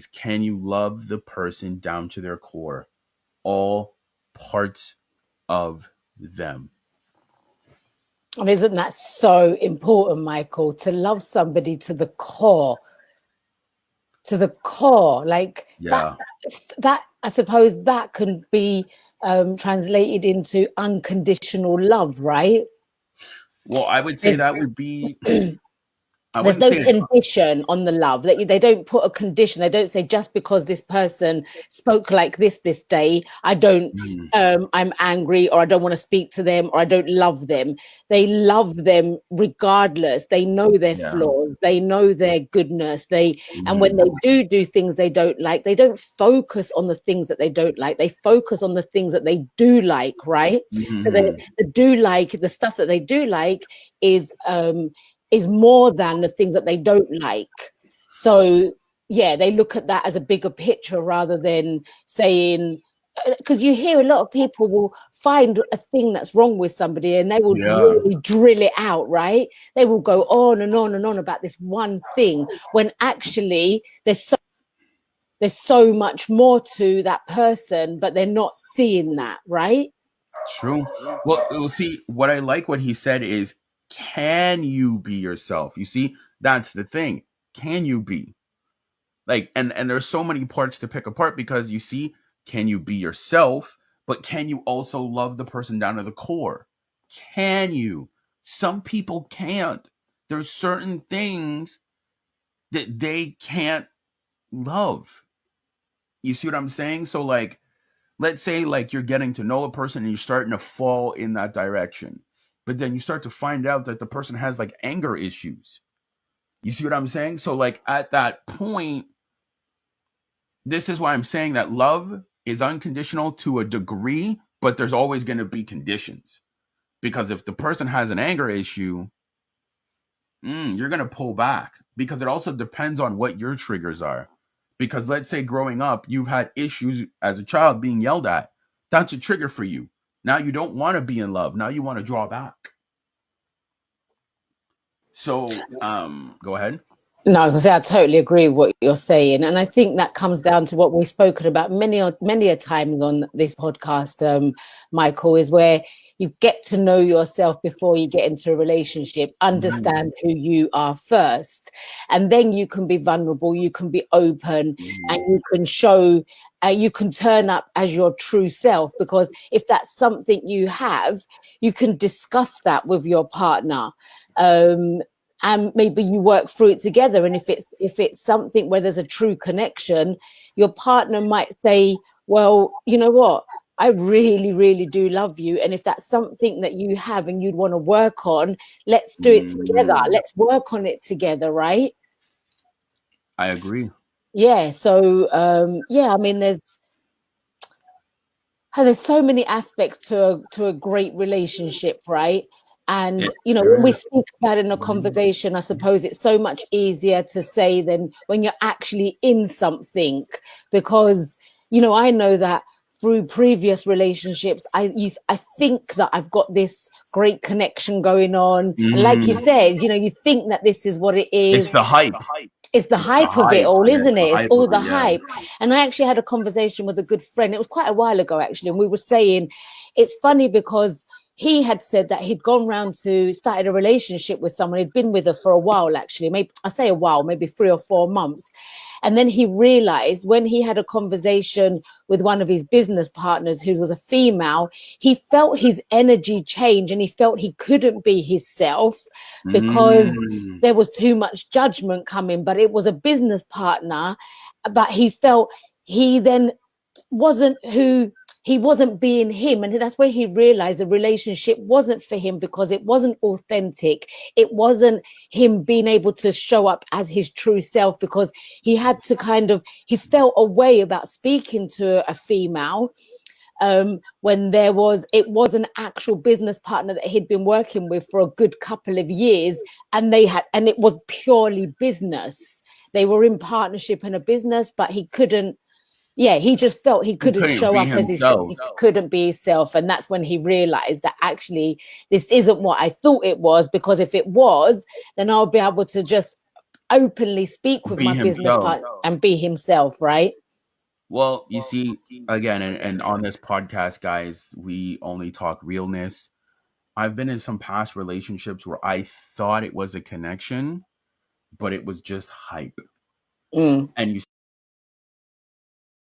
can you love the person down to their core, all parts of them? And isn't that so important, Michael, to love somebody to the core? To the core, like Yeah. that I suppose that can be translated into unconditional love, right? Well, I would say that would be, I There's wouldn't no say it's, condition on the love. They don't put a condition. They don't say just because this person spoke like this day, I don't mm, I'm angry, or I don't want to speak to them, or I don't love them. They love them regardless. They know their yeah. flaws, they know their goodness. And when Mm, they do things they don't like, they don't focus on the things that they don't like. They focus on the things that they do like, right? So mm, the do like, the stuff that they do like is more than the things that they don't like. So yeah, they look at that as a bigger picture rather than saying, because you hear a lot of people will find a thing that's wrong with somebody and they will yeah. really drill it out, right? They will go on and on and on about this one thing when actually there's so much more to that person, but they're not seeing that, right? True. Well, see, what I like what he said is, can you be yourself? You see, that's the thing. Can you be? Like, and there's so many parts to pick apart, because you see, can you be yourself, but can you also love the person down to the core? Can you? Some people can't. There's certain things that they can't love. You see what I'm saying? So like, let's say like you're getting to know a person and you're starting to fall in that direction, but then you start to find out that the person has like anger issues. You see what I'm saying? So like at that point, this is why I'm saying that love is unconditional to a degree, but there's always going to be conditions. Because if the person has an anger issue, you're going to pull back, because it also depends on what your triggers are. Because let's say growing up, you've had issues as a child being yelled at. That's a trigger for you. Now you don't want to be in love. Now you want to draw back. So, go ahead. No, because I totally agree with what you're saying, and I think that comes down to what we've spoken about many a times on this podcast, Michael, is where you get to know yourself before you get into a relationship, Mhm. understand who you are first, and then you can be vulnerable, you can be open, and Mhm. you can show, you can turn up as your true self. Because if that's something you have, you can discuss that with your partner. Um, and maybe you work through it together, and if it's something where there's a true connection, your partner might say, well, you know what, I really really do love you, and if that's something that you have and you'd want to work on, let's do it together, Mhm. let's work on it together, right? I agree. Yeah, so yeah, I mean, there's so many aspects to a great relationship, right? And when There we is. speak about it in a conversation, I suppose it's so much easier to say than when you're actually in something. Because I know that through previous relationships, I think that I've got this great connection going on, and like you Mhm. said, you think that this is what it It's is. the hype. It's the It's the hype of it hype. all, Yeah, isn't it's the it? It's hype all of the it. Yeah. hype. And I actually had a conversation with a good friend. It was quite a while ago, actually. And we were saying it's funny because he had said that he'd gone round to started a relationship with someone. He'd been with her for a while, actually. Maybe I say a while, maybe 3 or 4 months. And then he realized when he had a conversation with one of his business partners who was a female, he felt his energy change and he felt he couldn't be himself because Mm. there was too much judgment coming. But it was a business partner, but he felt he then wasn't who he wasn't being him, and that's where he realized the relationship wasn't for him because it wasn't authentic. It wasn't him being able to show up as his true self, because he had to he felt a way about speaking to a female, when it was an actual business partner that he'd been working with for a good couple of years, and it was purely business. They were in partnership in a business, but he couldn't. Yeah, he just felt he He couldn't couldn't show be up as himself. he couldn't be himself, and that's when he realized that actually this isn't what I thought it was. Because if it was, then I'll be able to just openly speak with Be my business himself. partner and be himself, right? Well, you see, again, and on this podcast, guys, we only talk realness. I've been in some past relationships where I thought it was a connection, but it was just hype. Mm. And you